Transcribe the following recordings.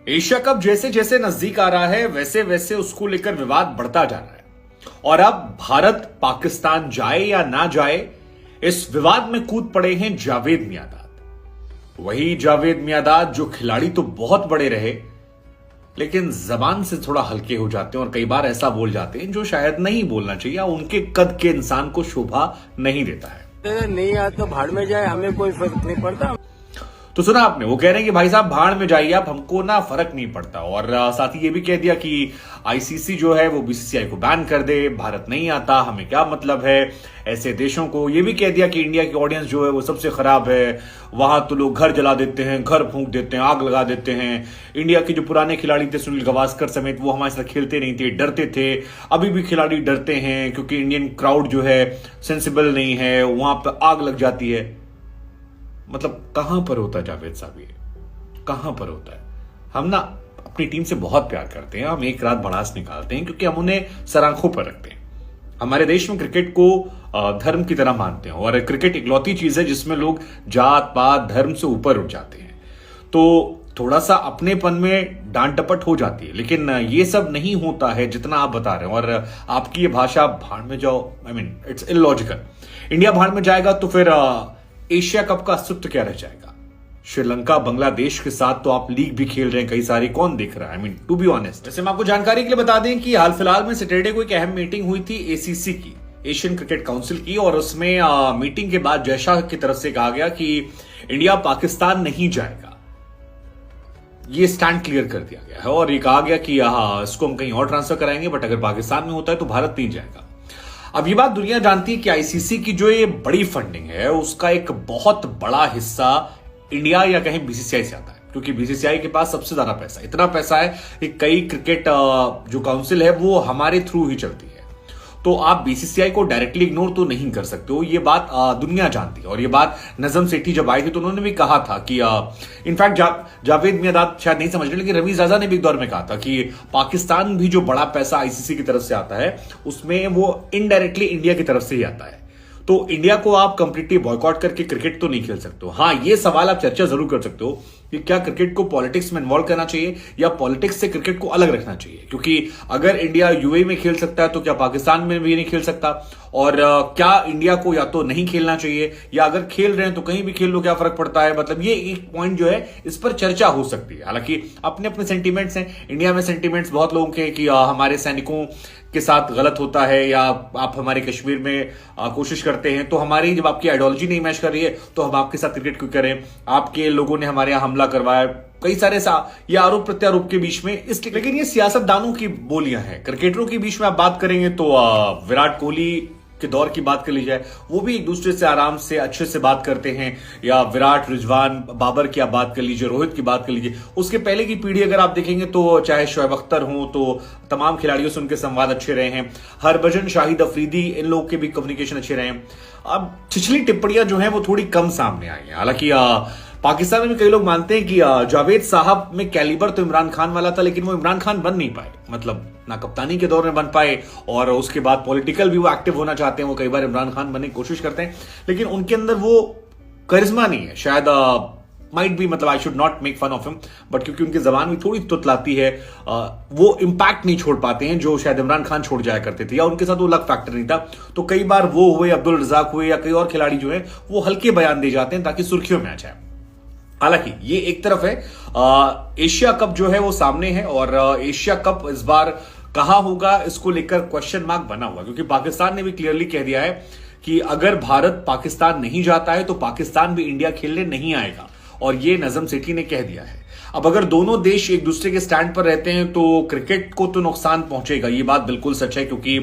Asia cup जैसे जैसे नजदीक आ रहा है वैसे वैसे उसको लेकर विवाद बढ़ता जा रहा है और अब भारत पाकिस्तान जाए या ना जाए इस विवाद में कूद पड़े हैं जावेद मियांदाद। वही जावेद मियांदाद जो खिलाड़ी तो बहुत बड़े रहे लेकिन जबान से थोड़ा हल्के हो जाते हैं और कई बार ऐसा बोल जाते हैं जो शायद नहीं बोलना चाहिए या उनके कद के इंसान को शोभा नहीं देता है। नहीं आता तो भाड़ में जाए, हमें कोई फर्क नहीं पड़ता। तो सुना आपने, वो कह रहे हैं कि भाई साहब भाड़ में जाइए आप, हमको ना फर्क नहीं पड़ता। और साथ ही ये भी कह दिया कि आईसीसी जो है वो बीसीसीआई को बैन कर दे, भारत नहीं आता, हमें क्या मतलब है ऐसे देशों को। ये भी कह दिया कि इंडिया की ऑडियंस जो है वो सबसे खराब है, वहां तो लोग घर जला देते हैं, घर फूंक देते हैं, आग लगा देते हैं। इंडिया के जो पुराने खिलाड़ी थे सुनील गावस्कर समेत वो हमारे साथ खेलते नहीं थे, डरते थे। अभी भी खिलाड़ी डरते हैं क्योंकि इंडियन क्राउड जो है सेंसिबल नहीं है, वहां पर आग लग जाती है। मतलब कहां पर होता है जावेद साहब, ये कहां पर होता है। हम ना अपनी टीम से बहुत प्यार करते हैं, हम एक रात भड़ास निकालते हैं क्योंकि हम उन्हें सर आंखों पर रखते हैं। हमारे देश में क्रिकेट को धर्म की तरह मानते हैं और क्रिकेट इकलौती चीज है जिसमें लोग जात पात धर्म से ऊपर उठ जाते हैं। तो थोड़ा सा अपनेपन में डांट डपट हो जाती है, लेकिन ये सब नहीं होता है जितना आप बता रहे हैं। और आपकी ये भाषा भाड़ में जाओ, I mean it's illogical. India भाड़ में जाएगा तो फिर एशिया कप का अस्तित्व क्या रह जाएगा। श्रीलंका बांग्लादेश के साथ तो आप लीग भी खेल रहे हैं कई सारी, कौन देख रहा है। I mean to be honest. वैसे हम आपको जानकारी के लिए बता दें कि हाल फिलहाल में सैटरडे को एक अहम मीटिंग हुई थी एसीसी की, एशियन क्रिकेट काउंसिल की, और उसमें मीटिंग के बाद जय शाह की तरफ से कहा गया कि इंडिया पाकिस्तान नहीं जाएगा। ये स्टैंड क्लियर कर दिया गया है और ये कहा गया कि इसको हम कहीं और ट्रांसफर कराएंगे, बट अगर पाकिस्तान में होता है तो भारत नहीं जाएगा। अब ये बात दुनिया जानती है कि आईसीसी की जो ये बड़ी फंडिंग है उसका एक बहुत बड़ा हिस्सा इंडिया या कहीं बीसीसीआई से आता है, क्योंकि बीसीसीआई के पास सबसे ज्यादा पैसा, इतना पैसा है कि कई क्रिकेट जो काउंसिल है वो हमारे थ्रू ही चलती है। तो आप बीसीसीआई को डायरेक्टली इग्नोर तो नहीं कर सकते हो, ये बात दुनिया जानती है। और ये बात नजम सेठी जब आई थी तो उन्होंने भी कहा था कि इनफैक्ट जावेद मियांदाद शायद नहीं समझ रहे, लेकिन रवीज राजा ने भी एक दौर में कहा था कि पाकिस्तान भी जो बड़ा पैसा आईसीसी की तरफ से आता है उसमें वो इनडायरेक्टली इंडिया की तरफ से ही आता है। तो इंडिया को आप कंप्लीटली बॉयकॉट करके क्रिकेट तो नहीं खेल सकते हो। हाँ, ये सवाल आप चर्चा जरूर कर सकते हो कि क्या क्रिकेट को पॉलिटिक्स में इन्वॉल्व करना चाहिए या पॉलिटिक्स से क्रिकेट को अलग रखना चाहिए, क्योंकि अगर इंडिया यूएई में खेल सकता है तो क्या पाकिस्तान में भी नहीं खेल सकता। और क्या इंडिया को या तो नहीं खेलना चाहिए या अगर खेल रहे हैं तो कहीं भी खेल लो, क्या फर्क पड़ता है। मतलब ये एक पॉइंट जो है इस पर चर्चा हो सकती है। हालांकि अपने अपने सेंटीमेंट्स हैं, इंडिया में सेंटीमेंट्स बहुत लोगों के कि हमारे सैनिकों के साथ गलत होता है या आप हमारे कश्मीर में कोशिश करते हैं, तो हमारी जब आपकी आइडियोलॉजी नहीं मैच कर रही है तो हम आपके साथ क्रिकेट क्यों करें। आपके लोगों ने हमारे यहां हमला करवाया, कई सारे ये आरोप प्रत्यारोप के बीच में इसलिए। लेकिन ये सियासतदानों की बोलियां हैं। क्रिकेटरों के बीच में आप बात करेंगे तो विराट कोहली के दौर की बात कर ली जाए, वो भी एक दूसरे से आराम से अच्छे से बात करते हैं, या विराट, रिजवान, बाबर की आप बात कर लीजिए, रोहित की बात कर लीजिए। उसके पहले की पीढ़ी अगर आप देखेंगे तो चाहे शोएब अख्तर हो तो तमाम खिलाड़ियों से उनके संवाद अच्छे रहे हैं। हरभजन, शाहिद अफरीदी, इन लोगों के भी कम्युनिकेशन अच्छे रहे हैं। अब छिछली टिप्पणियां जो है वो थोड़ी कम सामने आई है। हालांकि पाकिस्तान में भी कई लोग मानते हैं कि जावेद साहब में कैलिबर तो इमरान खान वाला था, लेकिन वो इमरान खान बन नहीं पाए। मतलब ना कप्तानी के दौर में बन पाए और उसके बाद पॉलिटिकल भी वो एक्टिव होना चाहते हैं, वो कई बार इमरान खान बनने की कोशिश करते हैं, लेकिन उनके अंदर वो करिश्मा नहीं है। शायद माइट बी, मतलब I should not make fun of him, but क्योंकि उनकी जबान भी थोड़ी तुतलाती है, वो इंपैक्ट नहीं छोड़ पाते हैं जो शायद इमरान खान छोड़ जाया करते थे, या उनके साथ वो लक फैक्टर नहीं था। तो कई बार वो हुए, अब्दुल रजाक हुए, या कई और खिलाड़ी जो है वो हल्के बयान दे जाते हैं ताकि सुर्खियों में आ जाए। हालांकि ये एक तरफ है, एशिया कप जो है वो सामने है और एशिया कप इस बार कहां होगा इसको लेकर क्वेश्चन मार्क बना हुआ, क्योंकि पाकिस्तान ने भी क्लियरली कह दिया है कि अगर भारत पाकिस्तान नहीं जाता है तो पाकिस्तान भी इंडिया खेलने नहीं आएगा, और ये नजम सेठी ने कह दिया है। अब अगर दोनों देश एक दूसरे के स्टैंड पर रहते हैं तो क्रिकेट को तो नुकसान पहुंचेगा, ये बात बिल्कुल सच है, क्योंकि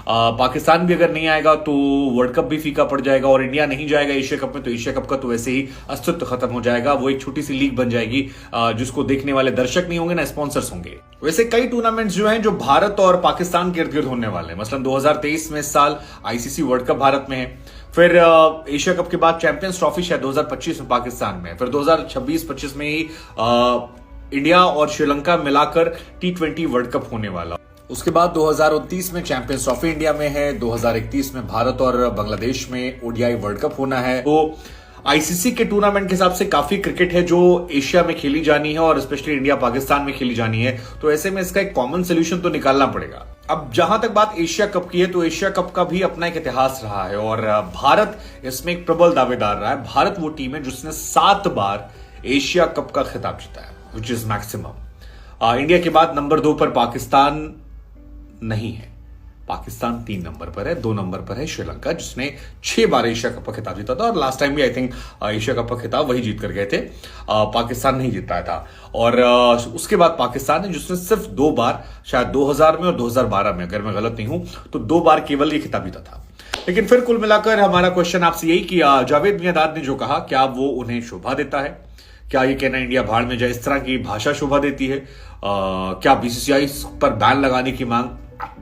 पाकिस्तान भी अगर नहीं आएगा तो वर्ल्ड कप भी फीका पड़ जाएगा, और इंडिया नहीं जाएगा एशिया कप में तो एशिया कप का तो वैसे ही अस्तित्व खत्म हो जाएगा। वो एक छोटी सी लीग बन जाएगी जिसको देखने वाले दर्शक नहीं होंगे, ना स्पॉन्सर्स होंगे। वैसे कई टूर्नामेंट्स जो हैं जो भारत और पाकिस्तान के इर्द गिर्द होने वाले हैं, मसलन 2023 में इस साल आईसीसी वर्ल्ड कप भारत में है, फिर एशिया कप के बाद चैंपियंस ट्रॉफी शायद 2025 में पाकिस्तान में, फिर 2026-25 में ही इंडिया और श्रीलंका मिलाकर T20 वर्ल्ड कप होने वाला। उसके बाद 2029 में चैंपियंस ट्रॉफी इंडिया में है, 2031 में भारत और बांग्लादेश में ओडीआई वर्ल्ड कप होना है। तो आईसीसी के टूर्नामेंट के हिसाब से काफी क्रिकेट है जो एशिया में खेली जानी है और स्पेशली इंडिया पाकिस्तान में खेली जानी है, तो ऐसे में इसका एक कॉमन सोल्यूशन तो निकालना पड़ेगा। अब जहां तक बात एशिया कप की है, तो एशिया कप का भी अपना एक इतिहास रहा है और भारत इसमें एक प्रबल दावेदार रहा है। भारत वो टीम है जिसने 7 बार एशिया कप का खिताब जीता है, विच इज मैक्सिमम। इंडिया के बाद नंबर 2 पर पाकिस्तान नहीं है, पाकिस्तान 3 नंबर पर है, 2 नंबर पर है श्रीलंका जिसने 6 बार एशिया कप का खिताब जीता था और लास्ट टाइम भी आई थिंक एशिया कप का खिताब वही जीत कर गए थे, पाकिस्तान नहीं जीत पाया था। और उसके बाद पाकिस्तान है जिसने सिर्फ 2 बार, शायद 2000 में और 2012 में, अगर मैं गलत नहीं हूं तो 2 बार केवल ये खिताब जीता था। लेकिन फिर कुल मिलाकर हमारा क्वेश्चन आपसे यही कि जावेद मियांदाद ने जो कहा, क्या वो उन्हें शोभा देता है? क्या ये कहना इंडिया भाड़ में जाए, इस तरह की भाषा शोभा देती है? क्या बीसीसीआई पर बैन लगाने की मांग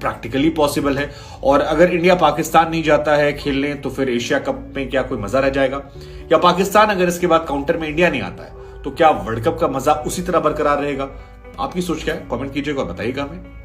प्रैक्टिकली पॉसिबल है? और अगर इंडिया पाकिस्तान नहीं जाता है खेलने तो फिर एशिया कप में क्या कोई मजा रह जाएगा? या पाकिस्तान अगर इसके बाद काउंटर में इंडिया नहीं आता है तो क्या वर्ल्ड कप का मजा उसी तरह बरकरार रहेगा? आपकी सोच क्या है? कमेंट कीजिएगा, बताइएगा हमें।